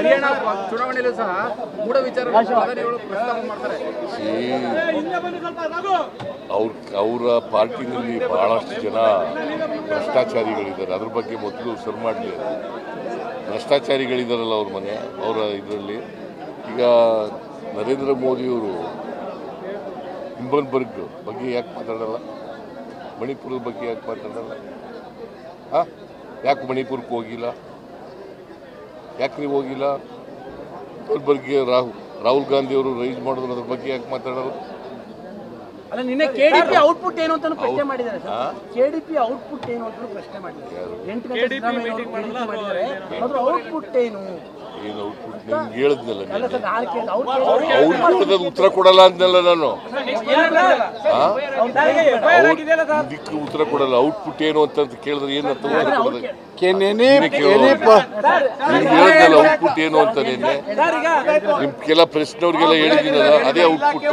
ಹರಿಯಾಣ ಚುನಾವಣೆಯಲ್ಲೂ ಸಹ ಮೂಢ ವಿಚಾರ ಪ್ರಸ್ತಾಪ ಮಾಡ್ತಾರೆ. ಅವರ ಪಾರ್ಟಿನಲ್ಲಿ ಬಹಳಷ್ಟು ಜನ ಭ್ರಷ್ಟಾಚಾರಿಗಳಿದ್ದಾರೆ. ಅದ್ರ ಬಗ್ಗೆ ಮೊದಲು ಸರ್ ಮಾಡಲಿ. ಭ್ರಷ್ಟಾಚಾರಿಗಳಿದ್ದಾರಲ್ಲ ಅವ್ರ ಮನೆ ಅವರ ಇದರಲ್ಲಿ. ಈಗ ನರೇಂದ್ರ ಮೋದಿಯವರು ಹಿಂಬನ್ಬರ್ಗ್ ಬಗ್ಗೆ ಯಾಕೆ ಮಾತಾಡಲ್ಲ? ಮಣಿಪುರದ ಬಗ್ಗೆ ಯಾಕೆ ಮಾತಾಡಲ್ಲ? ಯಾಕೆ ಮಣಿಪುರಕ್ಕೆ ಹೋಗಿಲ್ಲ? ಯಾಕೆ ನೀವು ಹೋಗಿಲ್ಲ? ಅದ್ರ ಬಗ್ಗೆ ರಾಹುಲ್ ಗಾಂಧಿ ಅವರು ರೈಸ್ ಮಾಡಿದ್ರು, ಅದ್ರ ಬಗ್ಗೆ ಯಾಕೆ ಮಾತಾಡಲ್ಲ? ಅಲ್ಲ, ನಿನ್ನೆ ಕೆಡಿಪಿ ಔಟ್ಪುಟ್ ಏನು ಅಂತ ಪ್ರಶ್ನೆ ಮಾಡಿದ್ದಾರೆ ಸರ್. ಕೆಡಿಪಿ ಔಟ್ಪುಟ್ ಏನು ಅಂತ ಪ್ರಶ್ನೆ ಮಾಡಿದ್ದಾರೆ. 8 ಗಂಟೆ ಸಿದ್ದರಾಮಯ್ಯ ಮಾಡಿದ್ದಾರೆ. ಅದ್ರ ಔಟ್ಪುಟ್ ಏನು ಔಟ್ಪುಟ್ ನಿಮ್ಗೆ ಹೇಳಿದ್ನಲ್ಲ. ಅವ್ರು ಉತ್ತರ ಕೊಡಲ್ಲ ಅಂದ್ನಲ್ಲ ನಾನು. ಇದಕ್ಕೆ ಉತ್ತರ ಕೊಡಲ್ಲ. ಔಟ್ಪುಟ್ ಏನು ಅಂತ ಕೇಳಿದ್ರೆ ಏನಂತ ಉತ್ತರ ಕೊಡೋದು? ಹೇಳಿದ್ನಲ್ಲ ಔಟ್ಪುಟ್ ಏನು ಅಂತ. ನಿನ್ನೆ ನಿಮ್ ಕೆಲ ಪ್ರಶ್ನೆಯವ್ರಿಗೆಲ್ಲ ಹೇಳಿದ್ದೀನಲ್ಲ, ಅದೇ ಔಟ್ಪುಟ್.